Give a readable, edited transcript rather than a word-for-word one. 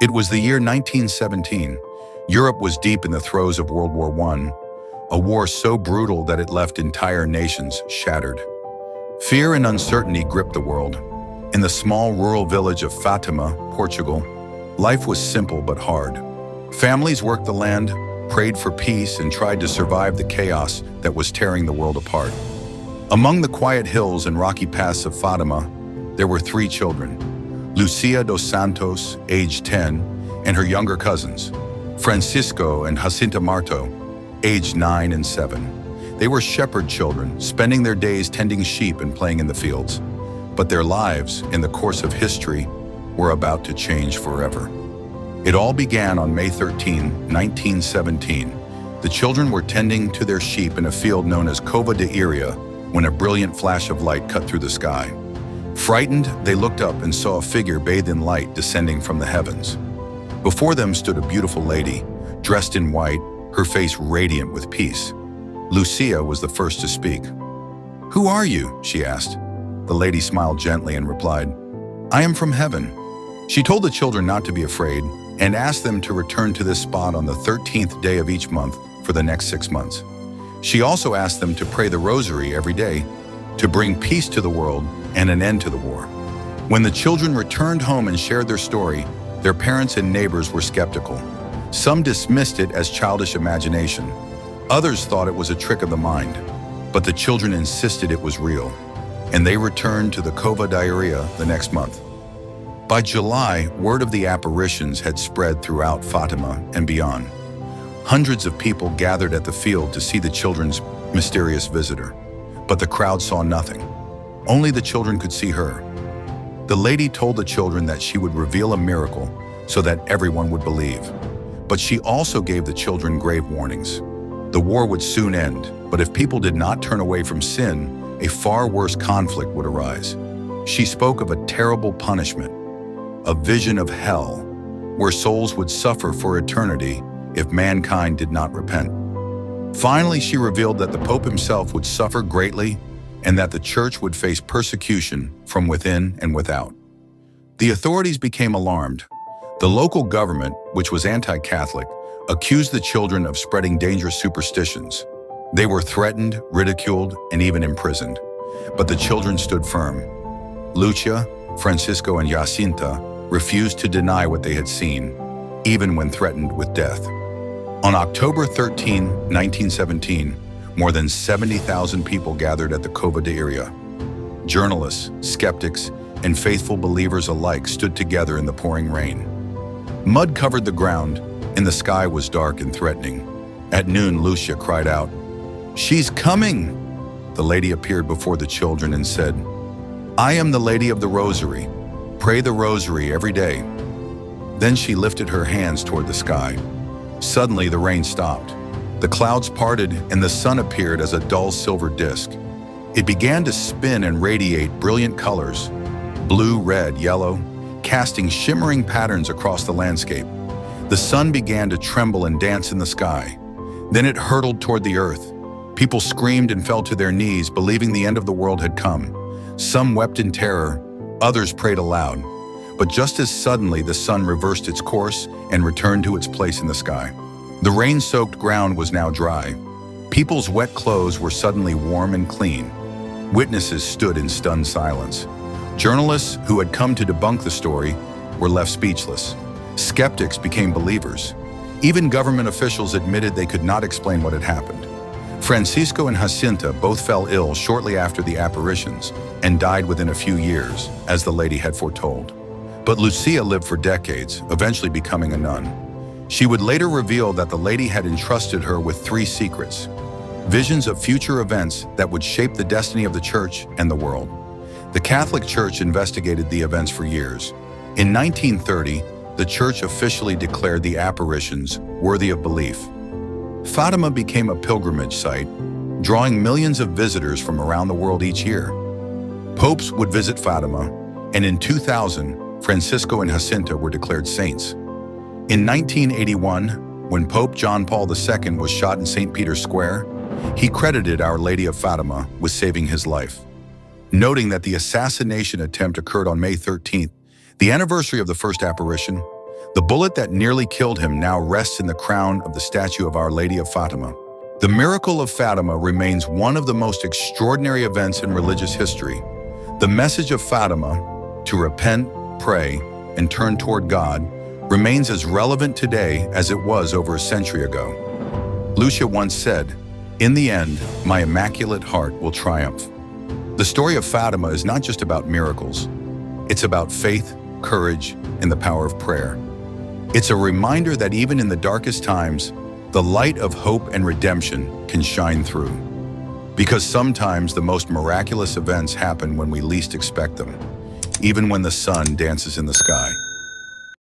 It was the year 1917. Europe was deep in the throes of World War I, a war so brutal that it left entire nations shattered. Fear and uncertainty gripped the world. In the small rural village of Fatima, Portugal, life was simple but hard. Families worked the land, prayed for peace, and tried to survive the chaos that was tearing the world apart. Among the quiet hills and rocky paths of Fatima, there were three children: Lucia dos Santos, aged 10, and her younger cousins, Francisco and Jacinta Marto, aged 9 and 7. They were shepherd children, spending their days tending sheep and playing in the fields. But their lives, in the course of history, were about to change forever. It all began on May 13, 1917. The children were tending to their sheep in a field known as Cova de Iria when a brilliant flash of light cut through the sky. Frightened, they looked up and saw a figure bathed in light descending from the heavens. Before them stood a beautiful lady, dressed in white, her face radiant with peace. Lucia was the first to speak. "Who are you?" she asked. The lady smiled gently and replied, "I am from heaven." She told the children not to be afraid and asked them to return to this spot on the 13th day of each month for the next 6 months. She also asked them to pray the rosary every day to bring peace to the world and an end to the war. When the children returned home and shared their story, their parents and neighbors were skeptical. Some dismissed it as childish imagination. Others thought it was a trick of the mind. But the children insisted it was real, and they returned to the Cova de Iria the next month. By July, word of the apparitions had spread throughout Fatima and beyond. Hundreds of people gathered at the field to see the children's mysterious visitor. But the crowd saw nothing. Only the children could see her. The lady told the children that she would reveal a miracle so that everyone would believe. But she also gave the children grave warnings. The war would soon end, but if people did not turn away from sin, a far worse conflict would arise. She spoke of a terrible punishment, a vision of hell, where souls would suffer for eternity if mankind did not repent. Finally, she revealed that the Pope himself would suffer greatly and that the church would face persecution from within and without. The authorities became alarmed. The local government, which was anti-Catholic, accused the children of spreading dangerous superstitions. They were threatened, ridiculed, and even imprisoned. But the children stood firm. Lucia, Francisco, and Jacinta refused to deny what they had seen, even when threatened with death. On October 13, 1917, more than 70,000 people gathered at the Cova de Iria. Journalists, skeptics, and faithful believers alike stood together in the pouring rain. Mud covered the ground, and the sky was dark and threatening. At noon, Lucia cried out, "She's coming!" The lady appeared before the children and said, "I am the Lady of the Rosary. Pray the rosary every day." Then she lifted her hands toward the sky. Suddenly, the rain stopped. The clouds parted and the sun appeared as a dull silver disk. It began to spin and radiate brilliant colors, blue, red, yellow, casting shimmering patterns across the landscape. The sun began to tremble and dance in the sky. Then it hurtled toward the earth. People screamed and fell to their knees, believing the end of the world had come. Some wept in terror, others prayed aloud. But just as suddenly, the sun reversed its course and returned to its place in the sky. The rain-soaked ground was now dry. People's wet clothes were suddenly warm and clean. Witnesses stood in stunned silence. Journalists who had come to debunk the story were left speechless. Skeptics became believers. Even government officials admitted they could not explain what had happened. Francisco and Jacinta both fell ill shortly after the apparitions and died within a few years, as the lady had foretold. But Lucia lived for decades, eventually becoming a nun. She would later reveal that the lady had entrusted her with 3 secrets, visions of future events that would shape the destiny of the church and the world. The Catholic Church investigated the events for years. In 1930, the church officially declared the apparitions worthy of belief. Fatima became a pilgrimage site, drawing millions of visitors from around the world each year. Popes would visit Fatima, and in 2000, Francisco and Jacinta were declared saints. In 1981, when Pope John Paul II was shot in St. Peter's Square, he credited Our Lady of Fatima with saving his life. Noting that the assassination attempt occurred on May 13th, the anniversary of the first apparition, The bullet that nearly killed him now rests in the crown of the statue of Our Lady of Fatima. The miracle of Fatima remains one of the most extraordinary events in religious history. The message of Fatima, to repent, pray, and turn toward God, remains as relevant today as it was over a century ago. Lucia once said, "In the end, my immaculate heart will triumph." The story of Fatima is not just about miracles. It's about faith, courage, and the power of prayer. It's a reminder that even in the darkest times, the light of hope and redemption can shine through. Because sometimes the most miraculous events happen when we least expect them, even when the sun dances in the sky.